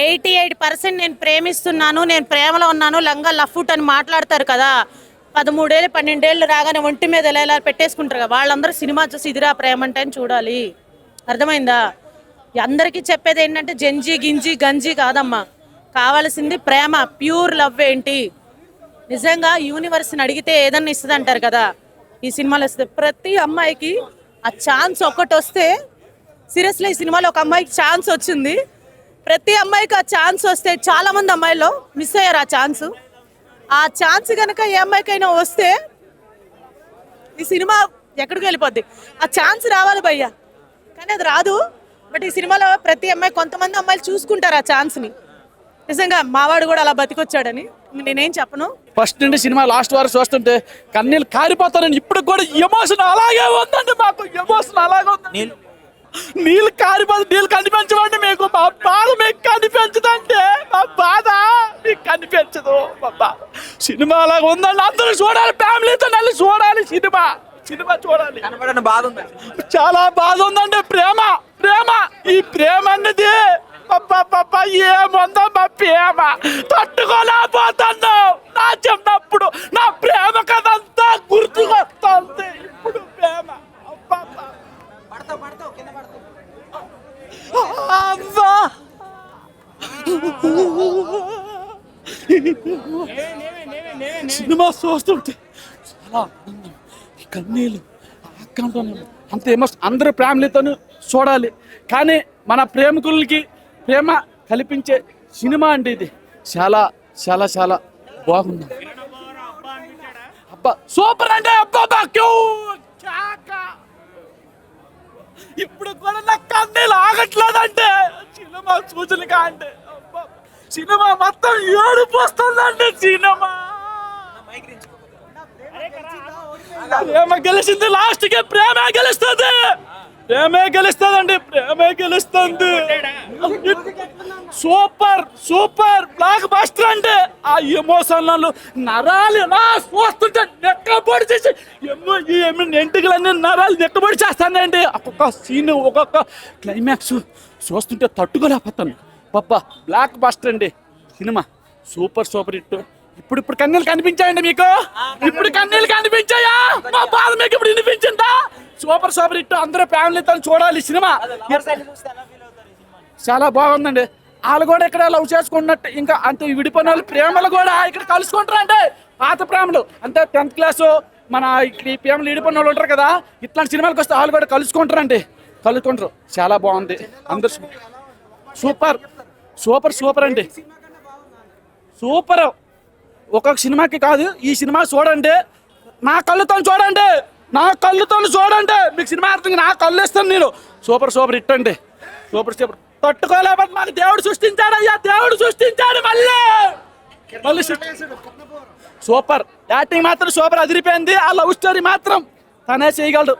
88% నేను ప్రేమిస్తున్నాను, నేను ప్రేమలో ఉన్నాను, లంగా లఫ్ఫుట్ అని మాట్లాడతారు కదా. 13 ఏళ్ళు 12 ఏళ్ళు రాగానే ఒంటి మీద ఎలా పెట్టేసుకుంటారు కదా, వాళ్ళందరూ సినిమా చూసి ఇదిరా ప్రేమ అంటే అని చూడాలి. అర్థమైందా? అందరికీ చెప్పేది ఏంటంటే జంజి గింజి గంజి కాదమ్మా, కావాల్సింది ప్రేమ, ప్యూర్ లవ్. ఏంటి నిజంగా యూనివర్స్ని అడిగితే ఏదన్నా ఇస్తుంది అంటారు కదా, ఈ సినిమాలో ఇస్తుంది. ప్రతి అమ్మాయికి ఆ ఛాన్స్ ఒక్కటి వస్తే, సీరియస్లీ ఈ సినిమాలో ఒక అమ్మాయికి ఛాన్స్ వచ్చింది. ప్రతి అమ్మాయికి ఆ ఛాన్స్ వస్తే చాలా మంది అమ్మాయిలో మిస్ అయ్యారు ఆ ఛాన్స్ కనుక ఏ అమ్మాయికైనా వస్తే ఈ సినిమా ఎక్కడికి వెళ్ళిపోద్ది. ఆ ఛాన్స్ రావాలి భయ్యా, కానీ అది రాదు. బట్ ఈ సినిమాలో ప్రతి అమ్మాయి, కొంతమంది అమ్మాయిలు చూసుకుంటారు ఆ ఛాన్స్ని. నిజంగా మావాడు కూడా అలా బతికొచ్చాడని నేనేం చెప్పను. ఫస్ట్ నుండి సినిమా లాస్ట్ వరకు చూస్తుంటే కన్నీళ్ళు కారిపోతారని ఇప్పుడు కూడా ఎమోషన్ అలాగే ఉందండి. మాకు ఎమోషన్ అలాగే ఉంది. నీళ్ళు కారిపోతే నీళ్ళు కనిపించమండి. మీకు మా బాధ మీకు కనిపించదంటే మా బాధ మీకు కనిపించదు. బాబా సినిమా అలాగే ఉందండి. అందరూ చూడాలి, ఫ్యామిలీతో నల్లి చూడాలి. సినిమా చూడాలి. చాలా బాధ ఉందండి. ప్రేమ ఈ ప్రేమ అన్నది ఏముందో మా ప్రేమ తట్టుకోలేకపోతున్నావు. నా చిన్నప్పుడు నా ప్రేమ కదంతా గుర్తుకొస్తుంది. ఇప్పుడు ప్రేమ సినిమా చూస్తుంటే చాలా కన్నీళ్ళు అంత ఎమోషన్. అందరూ ఫ్యామిలీతో చూడాలి. కానీ మన ప్రేమికులకి ప్రేమ కల్పించే సినిమా అంటే ఇది చాలా చాలా చాలా బాగుంది. అబ్బా సూపర్ అంటే అబ్బా ఇప్పుడు కూడా నా కన్నీళ్ళు ఆగట్లేదంటే సినిమా సూచనక అంటే సినిమా మొత్తం ఏడుపు వస్తుందండి. సినిమా ప్రేమ గెలిచింది. లాస్ట్ కి ప్రేమే గెలుస్తుంది. ప్రేమే గెలుస్తుంది. సూపర్ బ్లాక్ బస్టర్ అంటే ఆ ఎమోషన్లు నరాలు ఎలా చూస్తుంటే నెక్కబడి చేసి ఎంటికలన్నీ నరాలు నెక్కబడి చేస్తానండి. ఒక్కొక్క సీన్ ఒక్కొక్క క్లైమాక్స్ చూస్తుంటే తట్టుకోలేకపోతాను. పాపా బ్లాక్ బస్టర్ అండి సినిమా. Super hit. ఇప్పుడు కన్నీళ్ళు కనిపించాయండి మీకు? ఇప్పుడు కన్నీళ్ళు కనిపించాయా? మా బాధ మీకు ఇప్పుడు వినిపించిందా? Super hit. అందరూ ఫ్యామిలీతో చూడాలి. సినిమా చాలా బాగుందండి. వాళ్ళు కూడా ఇక్కడ లవ్ చేసుకున్నట్టు ఇంకా అంత విడిపోయిన వాళ్ళు ప్రేమలు కూడా ఇక్కడ కలుసుకుంటారు. అంటే పాత ప్రేమలు అంటే 10th క్లాసు మన ఇక్కడ ఈ ప్రేమలు విడిపోయిన వాళ్ళు ఉంటారు కదా, ఇట్లాంటి సినిమాలకు వస్తే వాళ్ళు కూడా కలుసుకుంటారు. చాలా బాగుంది. అందరు సూపర్ అండి. సూపర్. ఒక్కొక్క సినిమాకి కాదు, ఈ సినిమా చూడండి. నా కళ్ళతో చూడండి. మీకు సినిమా అర్థం. నా కళ్ళు ఇస్తాను నేను. సూపర్ హిట్ అండి. సూపర్ తట్టుకోలేకపోతే మాకు దేవుడు సృష్టించాడు. మళ్ళీ సూపర్ యాక్టింగ్ మాత్రం సూపర్ అదిరిపోయింది. ఆ లవ్ స్టోరీ మాత్రం తనే చేయగలడు.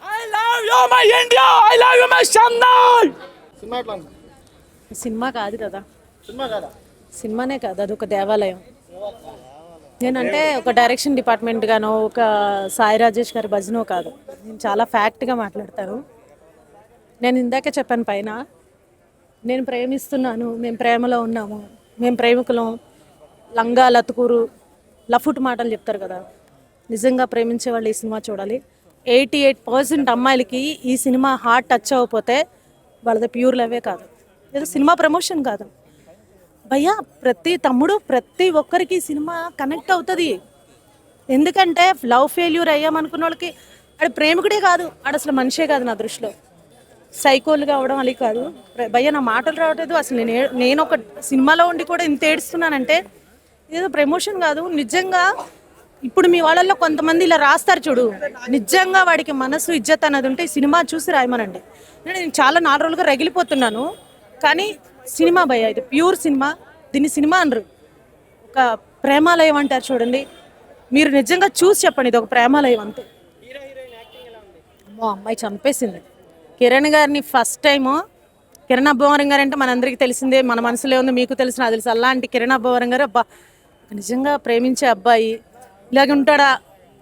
I love you my India, I love you my Chennai. Cinema కాదు కదా, సినిమానే కాదు, అది ఒక దేవాలయం. నేనంటే ఒక డైరెక్షన్ డిపార్ట్మెంట్ గానో ఒక సాయి రాజేష్ గారి భజనో కాదు. నేను చాలా ఫ్యాక్ట్గా మాట్లాడతాను. నేను ఇందాకే చెప్పాను పైన, నేను ప్రేమిస్తున్నాను, మేము ప్రేమలో ఉన్నాము, మేము ప్రేమికులం, లంగా లతుకూరు లఫుట్ మాటలు చెప్తారు కదా. నిజంగా ప్రేమించే వాళ్ళు ఈ సినిమా చూడాలి. 88% అమ్మాయిలకి ఈ సినిమా హార్ట్ టచ్ అవ్వకపోతే వాళ్ళది ప్యూర్ లవే కాదు, ఏదో సినిమా ప్రమోషన్ కాదు భయ్యా. ప్రతి తమ్ముడు ప్రతి ఒక్కరికి సినిమా కనెక్ట్ అవుతుంది. ఎందుకంటే లవ్ ఫెయిల్యూర్ అయ్యామనుకున్న వాళ్ళకి ఆడు ప్రేమికుడే కాదు, ఆడు అసలు మనిషే కాదు. నా దృష్టిలో సైకోలుగా అవడం అది కాదు భయ్యా. నా మాటలు రావట్లేదు అసలు. నేను ఒక సినిమాలో ఉండి కూడా ఇంత ఏడుస్తున్నానంటే ఇదేదో ప్రమోషన్ కాదు. నిజంగా ఇప్పుడు మీ వాళ్ళల్లో కొంతమంది ఇలా రాస్తారు చూడు, నిజంగా వాడికి మనసు ఇజ్జత్ అన్నది ఉంటే ఈ సినిమా చూసి రాయమనండి. నేను చాలా 4 రోజులుగా రగిలిపోతున్నాను. కానీ సినిమా భయ్యా, ఇది ప్యూర్ సినిమా. దీన్ని సినిమా అనరు, ఒక ప్రేమాలయం అంటారు చూడండి. మీరు నిజంగా చూసి చెప్పండి, ఇది ఒక ప్రేమాలయం అంతే. అమ్మో అమ్మాయి చంపేసింది కిరణ్ గారిని. ఫస్ట్ టైము కిరణ్ అబ్బవరం గారు అంటే మనందరికీ తెలిసిందే, మన మనసులో ఉంది, మీకు తెలిసిన నాకు తెలుసు. అలాంటి కిరణ్ అబ్బవరం గారు అబ్బా నిజంగా ప్రేమించే అబ్బాయి ఇలాగ ఉంటాడా?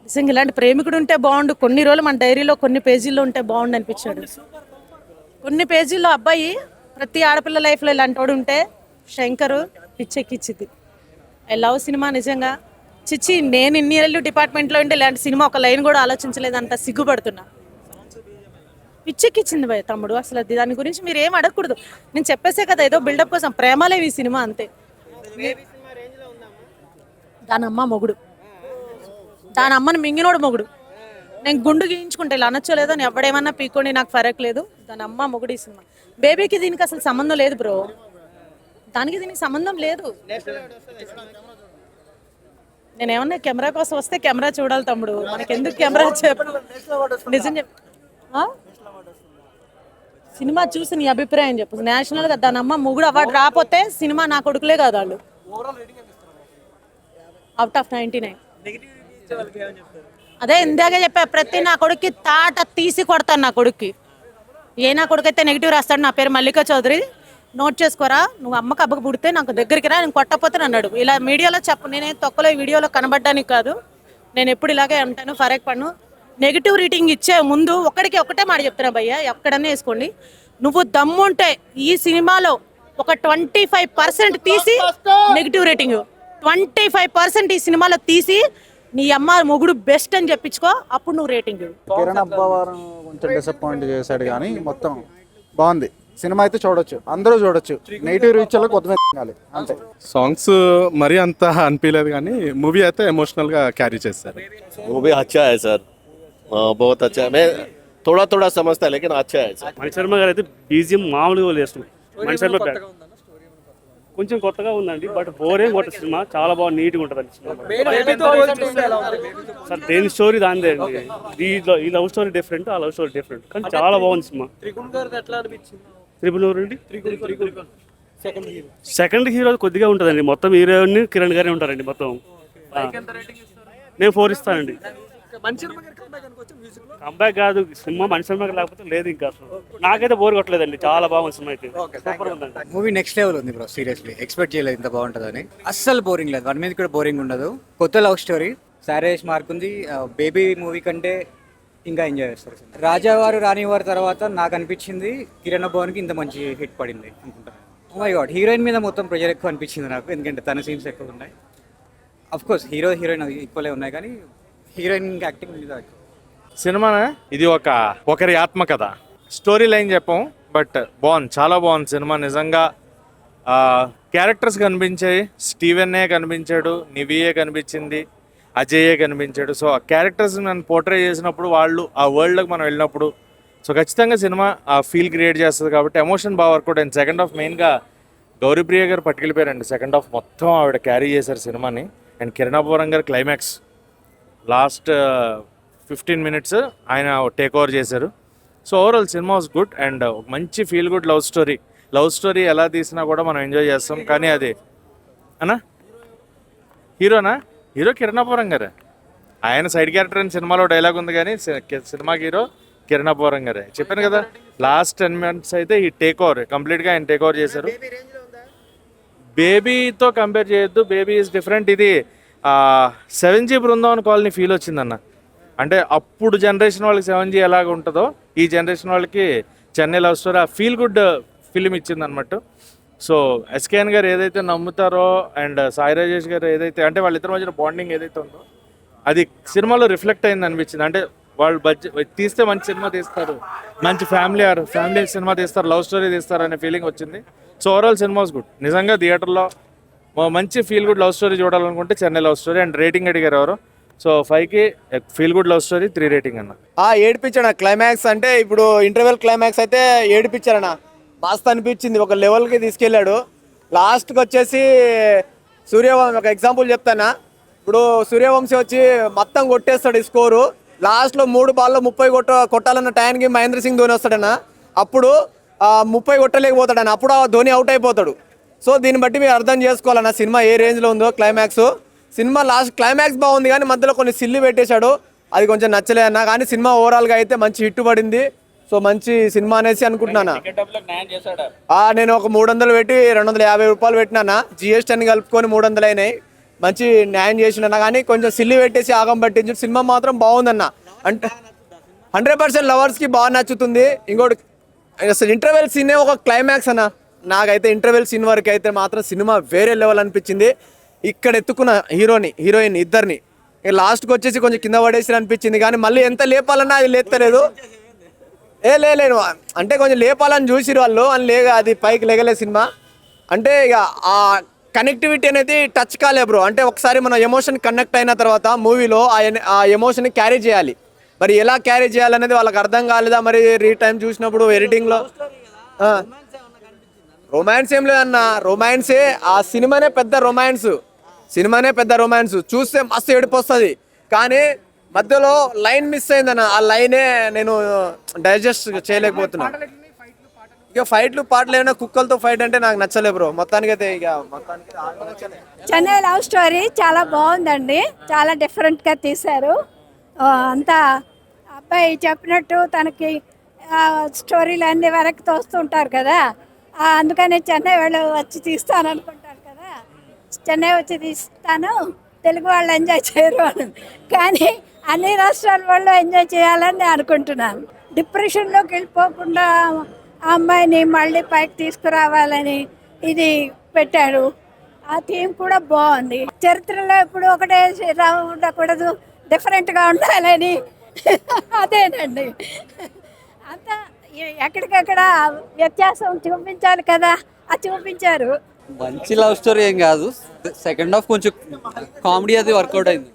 నిజంగా ఇలాంటి ప్రేమికుడు ఉంటే బాగుండు. కొన్ని రోజులు మన డైరీలో కొన్ని పేజీల్లో ఉంటే బాగుండు అనిపించాడు. కొన్ని పేజీల్లో అబ్బాయి ప్రతి ఆడపిల్ల లైఫ్లో ఇలాంటి వాడు ఉంటే శంకరు పిచ్చెక్కిచ్చిద్ది. ఐ లవ్ సినిమా నిజంగా. చిచ్చి నేను ఇన్ని ఏళ్ళు డిపార్ట్మెంట్లో ఉంటే ఇలాంటి సినిమా ఒక లైన్ కూడా ఆలోచించలేదు, అంత సిగ్గుపడుతున్నా. పిచ్చెక్కిచ్చింది భయ తమ్ముడు, అసలు దాని గురించి మీరు ఏం అడగకూడదు. నేను చెప్పేసే కదా ఏదో బిల్డప్ కోసం, ప్రేమలేవి ఈ సినిమా అంతే. దాని అమ్మ మొగుడు, దాని అమ్మని మింగినోడు మొగుడు. నేను గుండు గీయించుకుంటే ఇలా అనొచ్చలేదో, నేను ఎవడేమన్నా పీక్కోండి నాకు ఫరక్ లేదు. దాని అమ్మ మొగుడు ఈ సినిమా. బేబీకి దీనికి అసలు సంబంధం లేదు బ్రో, దానికి దీనికి సంబంధం లేదు. నేనేమన్నా కెమెరా కోసం వస్తే కెమెరా చూడాలి తమ్ముడు, మనకెందుకు కెమెరా నిజం సినిమా చూసి నీ అభిప్రాయం చెప్పు. నేషనల్గా దాని అమ్మ మొగుడు అవార్డు రాకపోతే సినిమా నా కొడుకులే కాదు వాళ్ళు. Out of 99. అదే ఇందాకే చెప్పా, ప్రతి నా కొడుక్కి తాట తీసి కొడతాను. నా కొడుక్కి ఏ నా కొడుకు అయితే నెగిటివ్ రాస్తాడు. నా పేరు మల్లికా చౌదరి, నోట్ చేసుకోరా. నువ్వు అమ్మకి అబ్బకు పుడితే నాకు దగ్గరికి రా, నేను కొట్టపోతే అన్నాడు. ఇలా మీడియాలో చెప్పు, నేనే తొక్కలో వీడియోలో కనబడ్డానికి కాదు. నేను ఎప్పుడు ఇలాగే అంటాను, ఫరక్ పన్ను. నెగిటివ్ రేటింగ్ ఇచ్చే ముందు ఒకటే మాట చెప్తున్నా భయ్య, ఎక్కడన్నా వేసుకోండి. నువ్వు దమ్ముంటే ఈ సినిమాలో ఒక 25% తీసి నెగిటివ్ రేటింగ్ 25% ఈ సినిమాలో తీసి నీ అమ్మ మొగుడు బెస్ట్ అని చెప్పించుకో, అప్పుడు నువ్వు రేటింగ్. కిరణ్ అబ్బవరం కొంచెం డిసప్పాయింట్ చేశాడు కానీ మొత్తం బాగుంది. సినిమా అయితే చూడొచ్చు, అందరూ చూడొచ్చు. నెగిటివ్ రీచ్ లో కొత్త అంతే. సాంగ్స్ మరీ అంత అనిపించలేదు కానీ మూవీ అయితే ఎమోషనల్ గా క్యారీ చేస్తారు. मूवी अच्छा है सर, बहुत अच्छा है. मैं थोड़ा थोड़ा समझता है लेकिन अच्छा है सर. మణి శర్మ గారు అయితే బీజిఎం మామూలుగా వేస్తుంది. మణి శర్మ కొంచెం కొత్తగా ఉందండి, బట్ బోరేం కొట్ట సినిమా చాలా బాగా నీట్గా ఉంటుంది సార్. దేని స్టోరీ దానిదే అండి. ఈ లవ్ స్టోరీ డిఫరెంట్, ఆ లవ్ స్టోరీ డిఫరెంట్, కానీ చాలా బాగుంది సినిమా. త్రిపుల్ అండి సెకండ్ హీరో కొద్దిగా ఉంటుందండి, మొత్తం హీరోయిన్ కిరణ్ గారే ఉంటారండి మొత్తం. నేను 4 ఇస్తానండి. కంబ్యాక్ కాదు సినిమా, మణి శర్మ లేకపోతే లేదు ఇంకా. అసలు నాకైతే బోర్ కొట్టలేదండి, చాలా బాగుంది సినిమా అయితే. సూపర్ ఉందండి మూవీ, నెక్స్ట్ లెవెల్ ఉంది బ్రో. సీరియస్లీ ఎక్స్పెక్ట్ చేయలేదు ఇంత బాగుంటుందని. అస్సలు బోరింగ్ లేదు, 1 minute కూడా బోరింగ్ ఉండదు. కొత్త లవ్ స్టోరీ, సారేష్ మార్క్ ఉంది. బేబీ మూవీ కంటే ఇంకా ఎంజాయ్ చేస్తారు. రాజావారు రానివారు తర్వాత నాకు అనిపించింది కిరణ్ భవన్కి ఇంత మంచి హిట్ పడింది అనుకుంటాను. ఓ మై గాడ్, హీరోయిన్ మీద మొత్తం ప్రెజర్ ఎక్కువ అనిపించింది నాకు, ఎందుకంటే తన సీన్స్ ఎక్కువ ఉన్నాయి. అఫ్ కోర్స్ హీరోయిన్ ఈక్వలే ఉన్నాయి, కానీ హీరోయిన్ యాక్టింగ్ మీద సినిమా ఇది ఒకరి ఆత్మకథ. స్టోరీ లైన్ చెప్పాం, బట్ బాగుంది, చాలా బాగుంది సినిమా నిజంగా. క్యారెక్టర్స్ కనిపించాయి, స్టీవెన్ఏ కనిపించాడు, నివియే కనిపించింది, అజయ్యే కనిపించాడు. సో ఆ క్యారెక్టర్స్ నన్ను పోర్ట్రే చేసినప్పుడు వాళ్ళు ఆ వరల్డ్లోకి మనం వెళ్ళినప్పుడు సో ఖచ్చితంగా సినిమా ఆ ఫీల్ క్రియేట్ చేస్తుంది. కాబట్టి ఎమోషన్ బాగా వర్కౌట్ అయింది. సెకండ్ హాఫ్ మెయిన్గా గౌరీప్రియ గారు పట్టుకెళ్ళిపోయారండి. సెకండ్ హాఫ్ మొత్తం ఆవిడ క్యారీ చేశారు సినిమాని. అండ్ కిరణ్ అబ్బవరం గారు క్లైమాక్స్ లాస్ట్ 15 minutes ఆయన టేక్ ఓవర్ చేశారు. So overall cinema was good and మంచి ఫీల్ గుడ్ లవ్ స్టోరీ ఎలా తీసినా కూడా మనం ఎంజాయ్ చేస్తాం. కానీ అది అన్నా హీరో కిరణ్ అబ్బవరం గారే. ఆయన సైడ్ క్యారెక్టర్ అని సినిమాలో డైలాగ్ ఉంది, కానీ సినిమా హీరో కిరణ్ అబ్బవరం గారే. చెప్పాను కదా, లాస్ట్ 10 minutes అయితే ఈ టేక్ ఓవర్ కంప్లీట్గా ఆయన టేక్ ఓవర్ చేశారు. బేబీతో కంపేర్ చేయొద్దు, బేబీ ఈజ్ డిఫరెంట్. ఇది 7G బృందావన్ కాలనీ ఫీల్ వచ్చిందన్న. అంటే అప్పుడు జనరేషన్ వాళ్ళకి 7G ఎలాగ ఉంటుందో ఈ జనరేషన్ వాళ్ళకి చెన్నై లవ్ స్టోరీ ఆ ఫీల్ గుడ్ ఫిలిం ఇచ్చింది అనమాట. సో ఎస్కేఎన్ గారు ఏదైతే నమ్ముతారో అండ్ సాయి రాజేష్ గారు ఏదైతే అంటే వాళ్ళిద్దరి మధ్యన బాండింగ్ ఏదైతే ఉందో అది సినిమాలో రిఫ్లెక్ట్ అయింది అనిపించింది. అంటే వాళ్ళు బడ్జెట్ తీస్తే మంచి సినిమా తీస్తారు, మంచి ఫ్యామిలీ సినిమా తీస్తారు, లవ్ స్టోరీ తీస్తారు అనే ఫీలింగ్ వచ్చింది. So overall cinema was good. నిజంగా థియేటర్లో మంచి ఫీల్ గుడ్ లవ్ స్టోరీ చూడాలనుకుంటే Chennai love story. And rating అడిగారు ఎవరు, సో 5కి feel good love story 3 rating అన్న. ఏడిపించాడు క్లైమాక్స్. అంటే ఇప్పుడు ఇంటర్వెల్ క్లైమాక్స్ అయితే ఏడిపించారన్న, మస్తు అనిపించింది, ఒక లెవెల్కి తీసుకెళ్ళాడు. లాస్ట్కి వచ్చేసి సూర్యవంశీ ఒక ఎగ్జాంపుల్ చెప్తానా. ఇప్పుడు సూర్యవంశీ వచ్చి మొత్తం కొట్టేస్తాడు ఈ స్కోరు. లాస్ట్లో 3 బాల్లో 30 కొట్టాలన్న టైంకి మహేంద్ర సింగ్ ధోని వస్తాడన్న. అప్పుడు 30 కొట్టలేకపోతాడన్న, అప్పుడు ధోని అవుట్ అయిపోతాడు. సో దీన్ని బట్టి మీరు అర్థం చేసుకోవాలన్న సినిమా ఏ రేంజ్లో ఉందో. సినిమా లాస్ట్ క్లైమాక్స్ బాగుంది, కానీ మధ్యలో కొన్ని సిల్లు పెట్టేశాడు, అది కొంచెం నచ్చలే అన్న. కానీ సినిమా ఓవరాల్గా అయితే మంచి హిట్ పడింది. సో మంచి సినిమా అనేసి అనుకుంటున్నాను. నేను ఒక 300 పెట్టి 250 రూపాయలు పెట్టినా, GST అని కలుపుకొని 300 అయినాయి. మంచి న్యాయం చేసినా, కానీ కొంచెం సిల్లు పెట్టేసి ఆగం పట్టించి సినిమా మాత్రం బాగుందన్న. అంటే 100% లవర్స్కి బాగా నచ్చుతుంది. ఇంకోటి అసలు ఇంటర్వెల్ సీనే ఒక క్లైమాక్స్ అన్న. నాకైతే ఇంటర్వెల్ సీన్ వరకు అయితే మాత్రం సినిమా వేరే లెవెల్ అనిపించింది. ఇక్కడ ఎత్తుకున్న హీరోయిన్ ఇద్దరిని లాస్ట్కి వచ్చేసి కొంచెం కింద పడేసి అనిపించింది, కానీ మళ్ళీ ఎంత లేపాలన్నా అది లేస్తలేదు. లేను అంటే కొంచెం లేపాలని చూసిరు వాళ్ళు అని అది పైకి లేగలే సినిమా. అంటే ఇక ఆ కనెక్టివిటీ అనేది టచ్ కాలే బ్రో. అంటే ఒకసారి మన ఎమోషన్ కనెక్ట్ అయిన తర్వాత మూవీలో ఆ ఎమోషన్ని క్యారీ చేయాలి. మరి ఎలా క్యారీ చేయాలనేది వాళ్ళకి అర్థం కాలేదా మరి టైం చూసినప్పుడు ఎడిటింగ్లో. రొమాన్స్ ఏం లేదన్న, రొమాన్సే ఆ సినిమానే పెద్ద రొమాన్స్. చూస్తే మస్తు ఏడుపు వస్తుంది, కానీ మధ్యలో లైన్ మిస్ అయిందన్న. ఆ లైనే నేను డైజెస్ట్ చేయలేకపోతున్నా. ఇక ఫైట్లు పాటలు ఏమైనా కుక్కలతో ఫైట్ అంటే నాకు నచ్చలే బ్రో. మొత్తానికి అయితే చెన్నై లవ్ స్టోరీ చాలా బాగుందండి, చాలా డిఫరెంట్గా తీశారు. అంతా అబ్బాయి చెప్పినట్టు తనకి స్టోరీలు అన్ని వెనక్కి తోస్తుంటారు కదా, అందుకని చెన్నై వాళ్ళు వచ్చి తీస్తాను అనుకుంటారు కదా, చెన్నై వచ్చి తీస్తాను తెలుగు వాళ్ళు ఎంజాయ్ చేయరు అని. కానీ అన్ని రాష్ట్రాల వాళ్ళు ఎంజాయ్ చేయాలని నేను అనుకుంటున్నాను. డిప్రెషన్లోకి వెళ్ళిపోకుండా ఆ అమ్మాయిని మళ్ళీ పైకి తీసుకురావాలని ఇది పెట్టాడు. ఆ థీమ్ కూడా బాగుంది. చరిత్రలో ఇప్పుడు ఒకటే ఉండకూడదు, డిఫరెంట్గా ఉండాలని అదేనండి. అంతా ఎక్కడికక్కడ వ్యత్యాసం చూపించాలి కదా, అది చూపించారు. మంచి లవ్ స్టోరీ ఏం కాదు. సెకండ్ హాఫ్ కొంచెం కామెడీ అది వర్కౌట్ అయింది.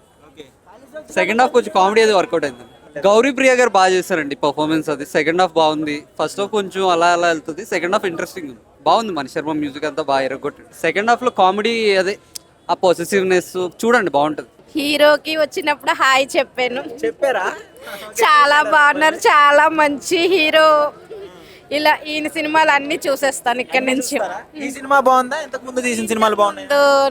గౌరీ ప్రియ గారు బాగా చేశారండి పర్ఫార్మెన్స్. అది సెకండ్ హాఫ్ బాగుంది. ఫస్ట్ హాఫ్ కొంచెం అలా వెళ్తుంది, సెకండ్ హాఫ్ ఇంట్రెస్టింగ్ ఉంది, బాగుంది. మణి శర్మ మ్యూజిక్ అంతా బాగా ఎరగొట్టాడు. సెకండ్ హాఫ్ లో కామెడీ అదే ఆ పొసెసివ్నెస్ చూడండి, బాగుంటుంది. హీరోకి వచ్చినప్పుడు హాయ్ చెప్పారా? చాలా బాగున్నారు, చాలా మంచి హీరో. ఇలా ఈయన సినిమాలు అన్ని చూసేస్తాను ఇక్కడ నుంచి. ఈ సినిమా బాగుందా? ఇంతకు ముందు తీసిన సినిమాలు బాగున్నాయి?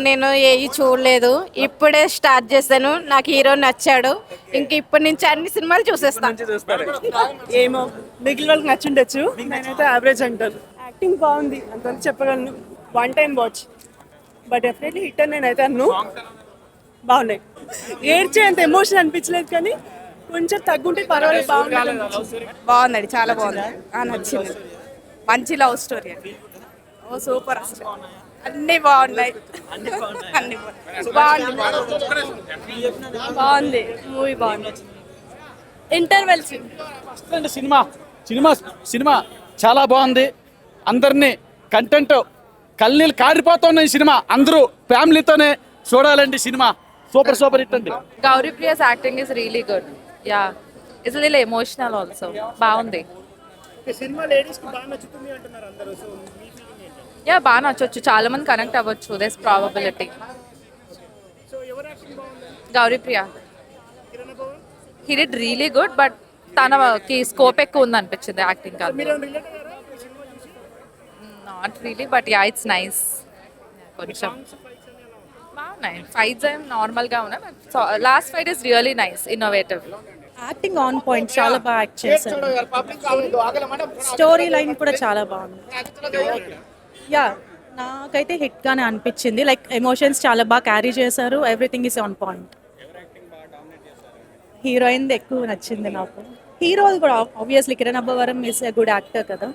నేను ఏవి చూడలేదు, ఇప్పుడే స్టార్ట్ చేశాను. నాకు హీరో నచ్చాడు, ఇంక ఇప్పటి నుంచి అన్ని సినిమాలు చూసేస్తాను. ఏమో మిగిలిన వాళ్ళకి నచ్చుండొచ్చు, నేనైతే యావరేజ్ అంటాను. యాక్టింగ్ బాగుంది అంత చెప్పగలను. One time watch, but definitely hit అని నేనైతే అన్ను. బాగున్నాయి, ఏడ్చే అంత ఎమోషన్ అనిపించలేదు, కానీ కొంచెం తగ్గుంటే పర్వాలేదు. బాగుందండి, చాలా బాగుంది, నచ్చింది. మంచి లవ్ స్టోరీ అండి. ఓ సూపర్, అసలు అన్ని బాగున్నాయి, అన్ని బాగుంది. మూవీ బాగుంది. ఇంటర్వెల్ సినిమా చాలా బాగుంది. అందరినీ కంటెంట్ కళ్ళనీళ్ళు కారిపోతున్న ఈ సినిమా అందరూ ఫ్యామిలీతోనే చూడాలండి. సినిమా సూపర్ హిట్ అండి. Gauri Priya's acting is really good. Yeah, it's little emotional also. బాగుంది. యా, బాగా నచ్చొచ్చు, చాలా మంది కనెక్ట్ అవ్వచ్చు. That's probability. Gauri Priya he did really good, but తనకి స్కోప్ ఎక్కువ ఉంది అనిపించింది యాక్టింగ్ కాదు. Not really, but yeah it's nice. కొంచెం బాగున్నాయి ఫైట్స్, ఏం నార్మల్గా ఉన్నాయి. Last fight is really nice, innovative. Acting on point, చాలా బాగా యాక్ట్ చేశారు. స్టోరీ లైన్ కూడా చాలా బాగుంది. యా, నాకైతే హిట్ గానే అనిపించింది. లైక్ ఎమోషన్స్ చాలా బాగా క్యారీ చేశారు. Everything is on point. Heroine ఎక్కువ నచ్చింది నాకు. హీరో కూడా obviously Kiran Abbavaram is a good actor కదా.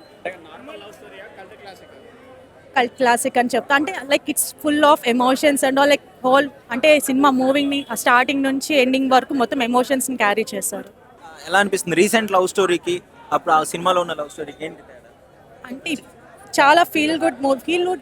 కల్ట్ క్లాసిక్ అని చెప్తా. అంటే like it's full of emotions and all. Like whole అంటే సినిమా మూవింగ్ని స్టార్టింగ్ నుంచి ఎండింగ్ వరకు మొత్తం ఎమోషన్స్ని క్యారీ చేశారు. ఎలా అనిపిస్తుంది రీసెంట్ లవ్ స్టోరీకి అప్పుడు ఆ సినిమాలో ఉన్న లవ్ స్టోరీకి ఏంటి తేడా? అంటే చాలా ఫీల్ గుడ్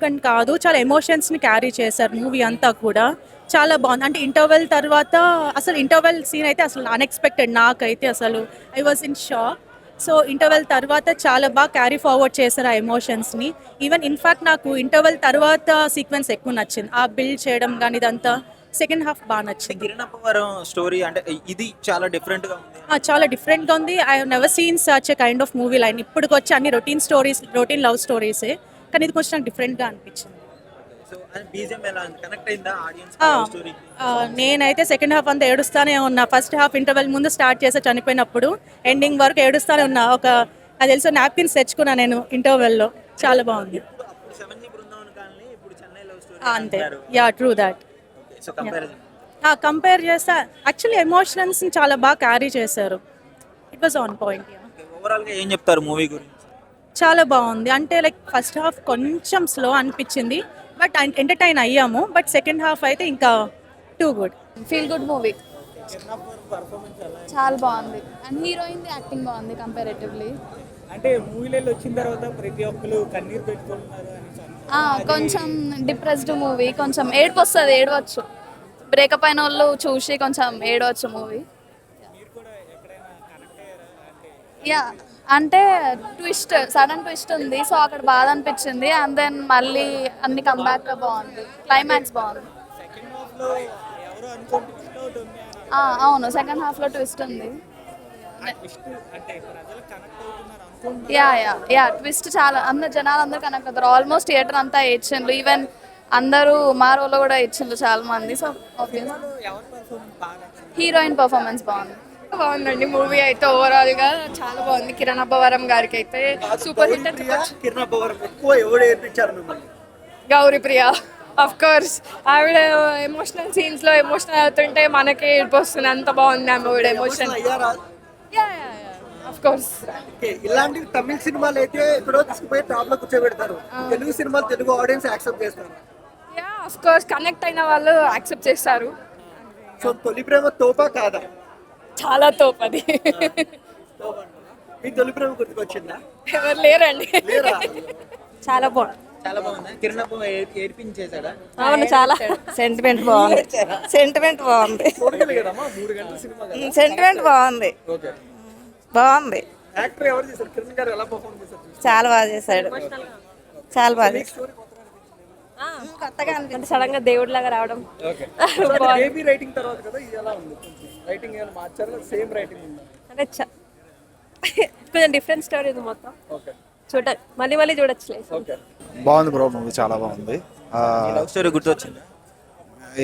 అని కాదు, చాలా ఎమోషన్స్ని క్యారీ చేశారు మూవీ అంతా కూడా. చాలా బాగుంది. అంటే ఇంటర్వెల్ తర్వాత అసలు ఇంటర్వెల్ సీన్ అయితే అసలు అన్ఎక్స్పెక్టెడ్. నాకైతే అసలు I was in shock. So interval తర్వాత చాలా బాగా క్యారీ ఫార్వర్డ్ చేశారు ఆ ఎమోషన్స్ని. ఈవెన్ ఇన్ఫ్యాక్ట్ నాకు ఇంటర్వెల్ తర్వాత సీక్వెన్స్ ఎక్కువ నచ్చింది. ఆ బిల్డ్ చేయడం కానీ ఇదంతా సెకండ్ హాఫ్ బాగా నచ్చింది. కిరణ్ అబ్బవరం స్టోరీ అంటే ఇది చాలా డిఫరెంట్గా ఉంది. చాలా డిఫరెంట్గా ఉంది. I have never seen such a kind of movie line. ఇప్పటికి వచ్చి అన్ని రొటీన్ లవ్ స్టోరీసే, కానీ ఇది కొంచెం నాకు డిఫరెంట్గా అనిపించింది. నేనైతే సెకండ్ హాఫ్ అంతా ఏడుస్తానే ఉన్నా. ఫస్ట్ హాఫ్ ఇంటర్వెల్ ముందు స్టార్ట్ చేసా చనిపోయినప్పుడు, ఎండింగ్ వరకు ఏడుస్తానే ఉన్నా. అది తెలుసు నాప్కిన్స్ తెచ్చుకున్నా నేను ఇంటర్వెల్లో. చాలా బాగుంది. అంతే, యా ట్రూ దాట్. కంపేర్ చేస్తా యాక్చువల్లీ ఎమోషన్స్ని చాలా బాగా క్యారీ చేశారు. It was on point. ఓవరాల్గా ఏం చెప్తారు మూవీ గురించి? చాలా బాగుంది. అంటే లైక్ ఫస్ట్ హాఫ్ కొంచెం స్లో అనిపించింది, బట్ ఎంటర్టైన్ అయ్యాము. బట్ సెకండ్ హాఫ్ అయితే ఇంకా too good. Feel good movie, చాలా బాగుంది. అండ్ హీరోయిన్ యాక్టింగ్ బాగుంది కంపారేటివ్లీ. అంటే మూవీలలో వచ్చిన తర్వాత ప్రతి ఒక్కరు కన్నీరు పెట్టుకుంటున్నారు కొంచెం డిప్రెస్డ్ మూవీ, కొంచెం ఏడుపు వస్తుంది, ఏడవచ్చు. బ్రేకప్ అయిన వాళ్ళు చూసి కొంచెం ఏడవచ్చు మూవీ. యా, అంటే ట్విస్ట్, సడన్ ట్విస్ట్ ఉంది, సో అక్కడ బాధ అనిపించింది. అండ్ దెన్ మళ్ళీ అన్ని కంబ్యాక్ బాగుంది, క్లైమాక్స్ బాగుంది. అవును, సెకండ్ హాఫ్లో ట్విస్ట్ ఉంది. యా ట్విస్ట్ చాలా, అందరు జనాలు అందరూ కనెక్ట్ అవుతారు. ఆల్మోస్ట్ థియేటర్ అంతా ఇచ్చిండ్రు, ఈవెన్ అందరూ మా రోల్లో కూడా ఇచ్చిండ్రు చాలా మంది. సో హీరోయిన్ పర్ఫార్మెన్స్ బాగుంది. బాగుందండి మూవీ అయితే ఓవరాల్ గా చాలా బాగుంది. కిరణ్ అబ్బవరం గారికి అయితే సూపర్ హిట్. కిరణ్ అబ్బవరం ఎక్కువ ఎవరు ఏర్పించారు మిమ్మల్ని? గౌరీ ప్రియ ఆఫ్ కోర్స్, ఆవిడ ఎమోషనల్ సీన్స్ లో ఎమోషనల్ అవుతుంటే మనకి ఏడుపు వస్తుంది, అంత బాగుంది ఆవిడ ఎమోషన్. ఆఫ్ కోర్స్ ఇలాంటి తమిళ సినిమాలు అయితే ఎక్కడో తీసుకుపోయి టాప్ లో కూర్చోబెడతారు, తెలుగు సినిమాలు తెలుగు ఆడియన్స్ యాక్సెప్ట్ చేస్తారు. ఆఫ్ కోర్స్ కనెక్ట్ అయిన వాళ్ళు యాక్సెప్ట్ చేస్తారు. సో తొలి ప్రేమ తోపా కాదా? చాలా తోపది. మీ తొలి ప్రేమ గుర్తుకొచ్చిందా? ఎవరు లేరండి. చాలా బాగుంది. చాలా బాగుంది. కిరణ్ అబ్బవరం ఏర్పించేశాడా? అవును, చాలా సెంటిమెంట్ బాగుంది. సెంటిమెంట్ బాగుంది. కదమ్మా 3 గంటల సినిమా. సెంటిమెంట్ బాగుంది. బాగుంది. యాక్టర్ ఎవరు చేశారు? కిరణ్ గారు ఎలా పర్ఫార్మ్ చేశారు? చాలా బాగా చేశాడు. చాలా బాగా చేశాడు. కొత్తగా అనిపించింది, సడన్ గా దేవుడి లాగా రావడం. బేబీ రైటింగ్ తర్వాత కదా ఇది ఎలా ఉంది? రైటింగ్ ఏమైనా మార్చారా? సేమ్ రైటింగ్ ఉందా? అంటే కొంచెం డిఫరెంట్ స్టోరీ ఇది మొత్తం. చూడాలి, మళ్ళీ మళ్ళీ చూడొచ్చు. బాగుంది బ్రో, మూవీ చాలా బాగుంది. లవ్ స్టోరీ గుర్తొచ్చింది?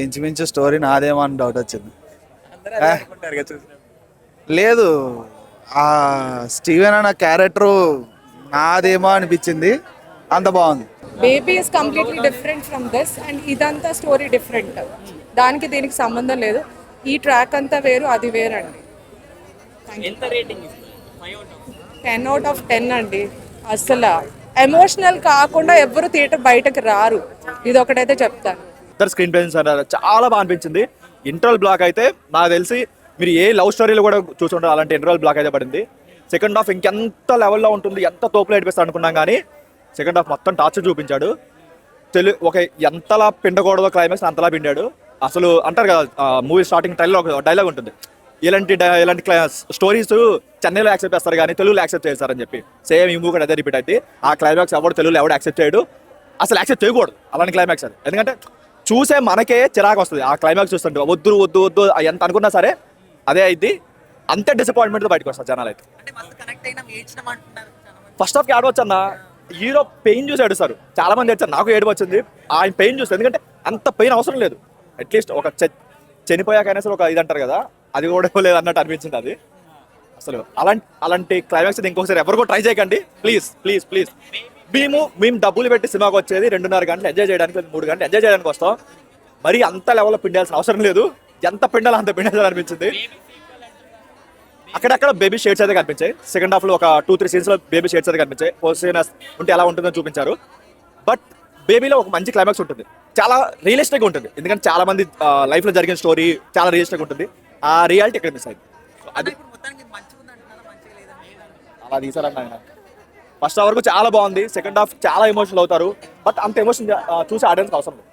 ఇంచుమించు స్టోరీ నాదేమో అని డౌట్ వచ్చింది. లేదు, ఆ స్టీవెన్ అన్న క్యారెక్టర్ నాదేమో అనిపించింది, అంత బాగుంది. Baby is completely different from this, and ఇదంతా స్టోరీ డిఫరెంట్. దానికి దీనికి సంబంధం లేదు. ఈ ట్రాక్ అంతా వేరు, అది వేరండి. 10/10 అండి. అసలు ఎమోషనల్ కాకుండా ఎవరు థియేటర్ బయటకు రారు, ఇది ఒకటైతే చెప్తాను. ఇద్దరు స్క్రీన్ ప్రెజెన్స్ అన్నారు, చాలా బాగా అనిపించింది. ఇంటర్వల్ బ్లాక్ అయితే నాకు తెలిసి మీరు ఏ లవ్ స్టోరీలో కూడా చూసుకుంటారు, అలాంటి ఇంటర్వల్ బ్లాక్ అయితే పడింది. సెకండ్ హాఫ్ ఇంకెంత లెవెల్లో ఉంటుంది, ఎంత తోపులో ఏడిపిస్తా అనుకున్నాం, కానీ సెకండ్ హాఫ్ మొత్తం టార్చర్ చూపించాడు. ఒక ఎంతలా పిండకూడదో క్లైమాక్స్ అంతలా పిండాడు. అసలు అంటారు కదా మూవీ స్టార్టింగ్ టైంలో ఒక డైలాగ్ ఉంటుంది, ఇలాంటి స్టోరీస్ చెన్నైలో యాక్సెప్ట్ చేస్తారు కానీ తెలుగులో యాక్సెప్ట్ చేస్తారని చెప్పి. సేమ్ ఈ మూవీ కూడా అదే రిపీట్ అయితే ఆ క్లైమాక్స్ ఎవరు తెలుగులో ఎవడు యాక్సెప్ట్ చేయడు, అసలు యాక్సెప్ట్ చేయకూడదు అలాంటి క్లైమాక్స్ అది. ఎందుకంటే చూసే మనకే చిరాకు వస్తుంది ఆ క్లైమాక్స్ చూస్తుంటే. వద్దు వద్దు వద్దు ఎంత అనుకున్నా సరే అదే అయింది. అంతే డిసప్పాయింట్మెంట్తో బయటకు వస్తారు జనాలు అయితే. ఫస్ట్ హాఫ్కి ఏడవచ్చు అన్న, హీరో పెయిన్ చూసి ఏడుస్తారు చాలా మంది ఏడ్చారు. నాకు ఏడుపు వచ్చింది ఆయన పెయిన్ చూస్తే, ఎందుకంటే అంత పెయిన్ అవసరం లేదు. అట్లీస్ట్ ఒక చనిపోయాకైనా సరే ఒక ఇది అంటారు కదా, అది కూడా లేదు అన్నట్టు అనిపించింది అది. అసలు అలాంటి క్లైమాక్స్ ఇంకొకసారి ఎవరు కూడా ట్రై చేయకండి ప్లీజ్ ప్లీజ్ ప్లీజ్. మేము డబ్బులు పెట్టి సినిమాకి వచ్చేది 2.5 గంటలు ఎంజాయ్ చేయడానికి, 3 గంటలు ఎంజాయ్ చేయడానికి వస్తాం. మరి అంత లెవెల్లో పిండాల్సిన అవసరం లేదు, ఎంత పిండాలో అంత పిండాల్సిన అనిపించింది. అక్కడక్కడ బేబీ షేడ్స్ అయితే కనిపించాయి. సెకండ్ హాఫ్లో ఒక 2-3 సీన్స్లో బేబీ షేడ్స్ అయితే కనిపించాయి. పోస్ట్ ఉంటే ఎలా ఉంటుందని చూపించారు. బట్ బేబీలో ఒక మంచి క్లైమాక్స్ ఉంటుంది, చాలా రియలిస్టిక్గా ఉంటుంది. ఎందుకంటే చాలా మంది లైఫ్లో జరిగిన స్టోరీ చాలా రియలిస్టిక్గా ఉంటుంది. ఆ రియాలిటీ ఎక్కడ మిస్ అయింది, అది అలా తీసారన్న ఆయన. ఫస్ట్ వరకు చాలా బాగుంది, సెకండ్ హాఫ్ చాలా ఎమోషనల్ అవుతారు. బట్ అంత ఎమోషన్ చూసే ఆడియన్స్కి అవసరం లేదు.